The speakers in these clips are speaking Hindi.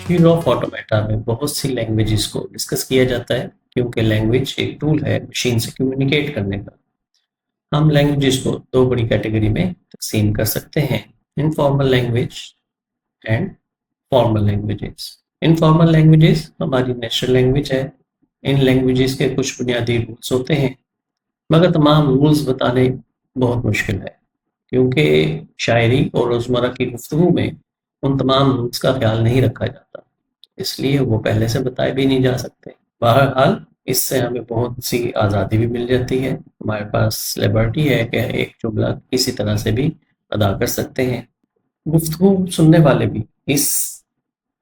थ्योरी ऑफ ऑटोमेटा में बहुत सी लैंग्वेजेस को डिस्कस किया जाता है क्योंकि लैंग्वेज एक टूल है मशीन से कम्युनिकेट करने का। हम लैंग्वेजेस को दो बड़ी कैटेगरी में तकसीम कर सकते हैं, informal language and formal languages. Informal languages हमारी नेचुरल लैंग्वेज है। इन लैंग्वेजेस के कुछ बुनियादी रूल्स होते हैं, मगर तमाम रूल्स बताने बहुत मुश्किल है क्योंकि शायरी और रोज़मर्रा की गुफ्तगू में उन तमाम रूल्स का ख्याल नहीं रखा जाता, इसलिए वो पहले से बताए भी नहीं जा सकते। बहरहाल इससे हमें बहुत सी आज़ादी भी मिल जाती है। हमारे पास लिबर्टी है कि एक जुमला किसी तरह से भी अदा कर सकते हैं। गुफ्तगू सुनने वाले भी इस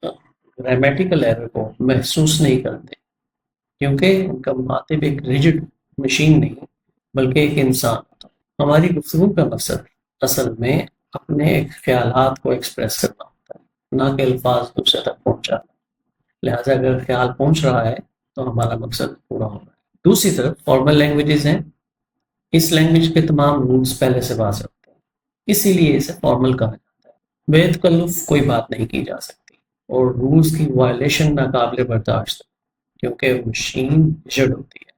ग्रामेटिकल एरर को महसूस नहीं करते क्योंकि उनका मुखातिब एक रिजिड मशीन नहीं बल्कि एक इंसान होता है। हमारी गुफ्तगू का मकसद असल में अपने ख्यालात को एक्सप्रेस करना होता है, ना कि अल्फाज दूसरे तक पहुंचाना। लिहाजा अगर ख्याल पहुंच रहा है तो हमारा मकसद पूरा हो रहा है। दूसरी तरफ फॉर्मल लैंग्वेजेस हैं। इस लैंग्वेज के तमाम रूल्स पहले से वाज़ेह होते हैं, इसीलिए इसे फॉर्मल कहा जाता है। बेतकल्लुफ़ कोई बात नहीं की जा सकती और रूल्स की वायलेशन नाकाबिले बर्दाश्त है क्योंकि मशीन जड़ होती है।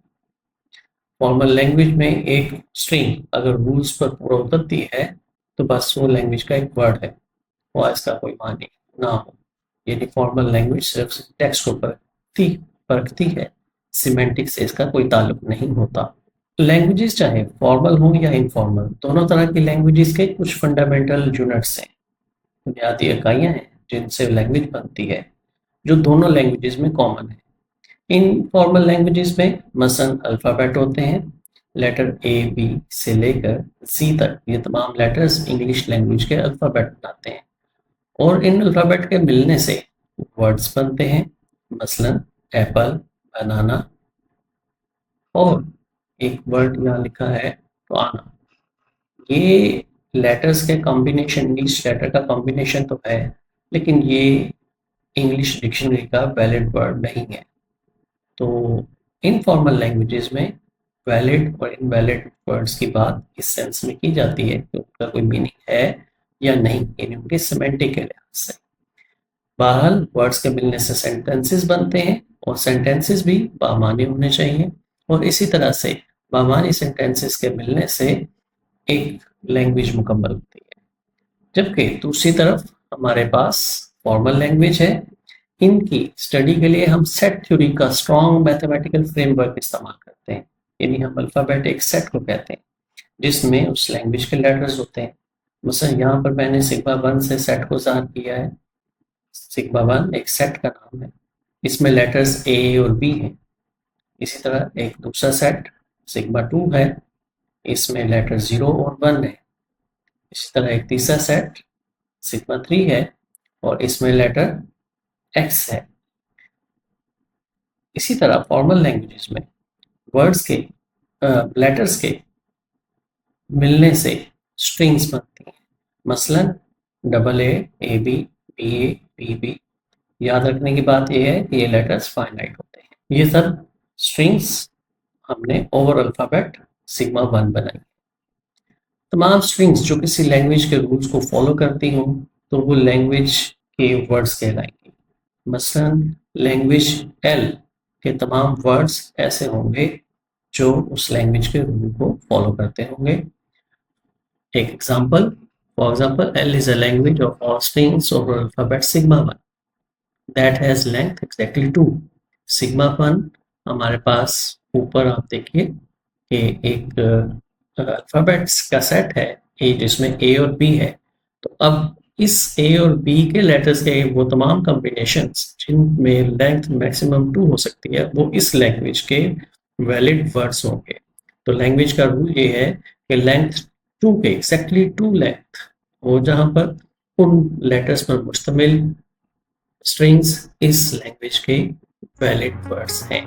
फॉर्मल लैंग्वेज में एक स्ट्रिंग अगर रूल्स पर पूरा उतरती है तो बस वो लैंग्वेज का एक वर्ड है और इसका कोई मानी ना हो। यानी फॉर्मल लैंग्वेज सिर्फ टेक्स्ट को परखती है, सिमेंटिक से इसका कोई ताल्लुक नहीं होता। लैंग्वेजेस चाहे फॉर्मल हों या इनफॉर्मल, दोनों तरह की लैंग्वेजेस के कुछ फंडामेंटल यूनिट्स हैं, बुनियादी इकाइयां हैं जिनसे लैंग्वेज बनती है, जो दोनों लैंग्वेजेस में कॉमन है। इन फॉर्मल लैंग्वेजेस में मसलन अल्फ़ाबेट होते हैं। लेटर ए बी से लेकर सी तक ये तमाम लेटर्स इंग्लिश लैंग्वेज के अल्फ़ाबेट बनाते हैं और इन अल्फ़ाबेट के मिलने से वर्ड्स बनते हैं। मसलन एप्पल, बनाना और एक वर्ड यहाँ लिखा है तो आना। ये लेटर्स के कॉम्बिनेशन, इंग्लिश लेटर का कॉम्बिनेशन तो है, लेकिन ये इंग्लिश डिक्शनरी का वैलिड वर्ड नहीं है। तो इनफॉर्मल लैंग्वेजेस में वैलिड और इनवैलिड वर्ड्स की बात इस सेंस में की जाती है कि उनका कोई मीनिंग है या नहीं, यानी उनके सिमेंटिक के लिहाज से। बहरहाल वर्ड्स के मिलने से सेंटेंसेस बनते हैं और सेंटेंसेस भी बामानी होने चाहिए और इसी तरह से बामानी सेंटेंसेस के मिलने से एक लैंग्वेज मुकम्मल होती है। जबकि दूसरी तरफ हमारे पास फॉर्मल लैंग्वेज है। इनकी स्टडी के लिए हम सेट थ्योरी का स्ट्रॉन्ग मैथमेटिकल फ्रेमवर्क इस्तेमाल करते हैं। यानी हम अल्फ़ाबेट एक सेट को कहते हैं जिसमें उस लैंग्वेज के लेटर्स होते हैं। मसलन यहाँ पर मैंने सिग्मा 1 से सेट को ज़ाहिर किया है। सिग्मा 1 एक सेट का नाम है, इसमें लेटर्स ए और बी हैं। इसी तरह एक दूसरा सेट सिग्मा 2 है, इसमें लेटर 0 और 1 है। इसी तरह एक तीसरा सेट सिग्मा 3 है और इसमें लेटर एक्स है। इसी तरह फॉर्मल लैंग्वेजेस में वर्ड्स के लेटर्स के मिलने से स्ट्रिंग्स बनती हैं। मसलन double A B, B A, B B. याद रखने की बात यह है कि ये लेटर्स फाइनाइट होते हैं। ये सब स्ट्रिंग्स हमने ओवर अल्फ़ाबेट सिग्मा 1 बनाई। तमाम स्ट्रिंग्स जो किसी लैंग्वेज के रूल्स को फॉलो करती हों तो वो लैंग्वेज के वर्ड्स कहलाएंगे। मसलन लैंग्वेज एल के तमाम वर्ड्स ऐसे होंगे जो उस लैंग्वेज के रूल को फॉलो करते होंगे। एक example, for example L is a language of all strings over alphabet sigma 1 that has length exactly 2। Sigma 1 हमारे पास ऊपर आप देखिए कि एक अल्फाबेट्स का सेट है ए जिसमें ए और बी है। तो अब इस ए और बी के लेटर्स के वो तमाम कॉम्बिनेशंस जिनमें लेंथ मैक्सिमम 2 हो सकती है वो इस लैंग्वेज के वैलिड वर्ड्स होंगे। तो लैंग्वेज का रूल ये है कि लेंथ 2 के एक्जैक्टली 2 लेंथ हो जहाँ पर उन लेटर्स पर मुश्तमिल स्ट्रिंग्स इस लैंग्वेज के वैलिड वर्ड्स हैं।